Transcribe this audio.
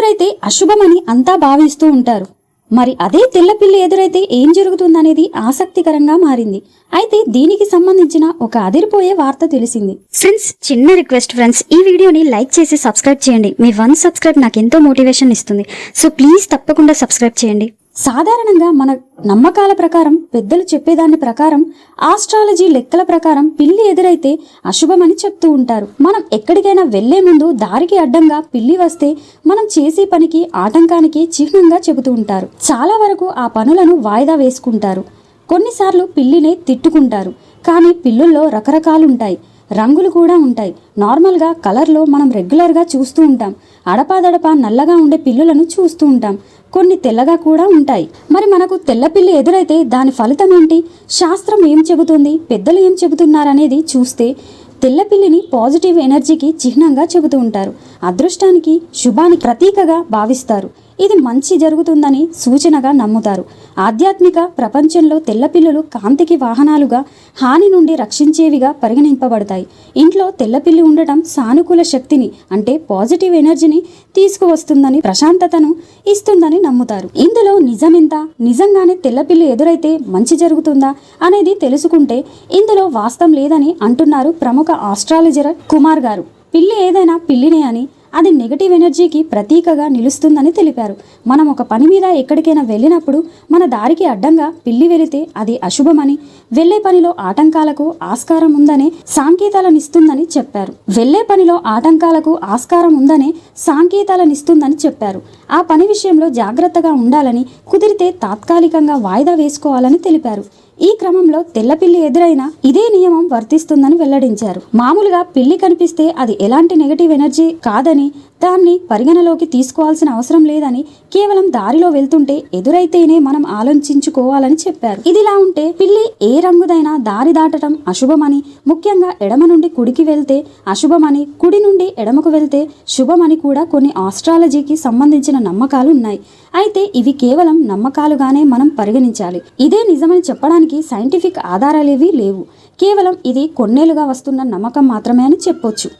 ఎదురైతే అశుభమని అంతా భావిస్తూ ఉంటారు. మరి అదే తెల్లపిల్లి ఎదురైతే ఏం జరుగుతుందనేది ఆసక్తికరంగా మారింది. అయితే దీనికి సంబంధించిన ఒక అదిరిపోయే వార్త తెలిసింది. ఫ్రెండ్స్, చిన్న రిక్వెస్ట్ ఫ్రెండ్స్, ఈ వీడియోని లైక్ చేసి సబ్స్క్రైబ్ చేయండి. మీ 1 సబ్స్క్రైబ్ నాకు ఎంతో మోటివేషన్ ఇస్తుంది. సో ప్లీజ్ తప్పకుండా సబ్స్క్రైబ్ చేయండి. సాధారణంగా మన నమ్మకాల ప్రకారం, పెద్దలు చెప్పేదాని ప్రకారం, ఆస్ట్రాలజీ లెక్కల ప్రకారం పిల్లి ఎదురైతే అశుభమని చెప్తూ ఉంటారు. మనం ఎక్కడికైనా వెళ్లే ముందు దారికి అడ్డంగా పిల్లి వస్తే మనం చేసే పనికి ఆటంకానికి చిహ్నంగా చెబుతూ ఉంటారు. చాలా వరకు ఆ పనులను వాయిదా వేసుకుంటారు. కొన్నిసార్లు పిల్లినే తిట్టుకుంటారు. కానీ పిల్లుల్లో రకరకాలుంటాయి, రంగులు కూడా ఉంటాయి. నార్మల్గా కలర్లో మనం రెగ్యులర్గా చూస్తూ ఉంటాం. అడపాదడపా నల్లగా ఉండే పిల్లులను చూస్తూ ఉంటాం. కొన్ని తెల్లగా కూడా ఉంటాయి. మరి మనకు తెల్లపిల్లి ఎదురైతే దాని ఫలితం ఏంటి, శాస్త్రం ఏం చెబుతుంది, పెద్దలు ఏం చెబుతున్నారనేది చూస్తే తెల్లపిల్లిని పాజిటివ్ ఎనర్జీకి చిహ్నంగా చెబుతూ ఉంటారు. అదృష్టానికి, శుభానికి ప్రతీకగా భావిస్తారు. ఇది మంచి జరుగుతుందని సూచనగా నమ్ముతారు. ఆధ్యాత్మిక ప్రపంచంలో తెల్లపిల్లులు కాంతికి వాహనాలుగా, హాని నుండి రక్షించేవిగా పరిగణింపబడతాయి. ఇంట్లో తెల్లపిల్లి ఉండటం సానుకూల శక్తిని, అంటే పాజిటివ్ ఎనర్జీని తీసుకువస్తుందని, ప్రశాంతతను ఇస్తుందని నమ్ముతారు. ఇందులో నిజమెంత, నిజంగానే తెల్లపిల్లి ఎదురైతే మంచి జరుగుతుందా అనేది తెలుసుకుంటే ఇందులో వాస్తవం లేదని అంటున్నారు ప్రముఖ ఆస్ట్రాలజర్ కుమార్ గారు. పిల్లి ఏదైనా పిల్లినే అని, అది నెగటివ్ ఎనర్జీకి ప్రతీకగా నిలుస్తుందని తెలిపారు. మనం ఒక పని మీద ఎక్కడికైనా వెళ్ళినప్పుడు మన దారికి అడ్డంగా పిల్లి వెళితే అది అశుభమని, వెళ్లే పనిలో ఆటంకాలకు ఆస్కారం ఉందనే సంకేతాలనిస్తుందని చెప్పారు. వెళ్లే పనిలో ఆటంకాలకు ఆస్కారం ఉందనే సంకేతాలనిస్తుందని చెప్పారు. ఆ పని విషయంలో జాగ్రత్తగా ఉండాలని, కుదిరితే తాత్కాలికంగా వాయిదా వేసుకోవాలని తెలిపారు. ఈ క్రమంలో తెల్లపిల్లి ఎదురైనా ఇదే నియమం వర్తిస్తుందని వెల్లడించారు. మామూలుగా పిల్లి కనిపిస్తే అది ఎలాంటి నెగటివ్ ఎనర్జీ కాదని, దాన్ని పరిగణలోకి తీసుకోవాల్సిన అవసరం లేదని, కేవలం దారిలో వెళ్తుంటే ఎదురైతేనే మనం ఆలోచించుకోవాలని చెప్పారు. ఇదిలా ఉంటే పిల్లి ఏ రంగుదైనా దారి దాటడం అశుభమని, ముఖ్యంగా ఎడమ నుండి కుడికి వెళ్తే అశుభమని, కుడి నుండి ఎడమకు వెళ్తే శుభమని కూడా కొన్ని ఆస్ట్రాలజీకి సంబంధించిన నమ్మకాలు ఉన్నాయి. అయితే ఇవి కేవలం నమ్మకాలుగానే మనం పరిగణించాలి. ఇదే నిజమని చెప్పడానికి సైంటిఫిక్ ఆధారాలేవీ లేవు. కేవలం ఇది కొన్నేళ్లుగా వస్తున్న నమ్మకం మాత్రమే అని చెప్పొచ్చు.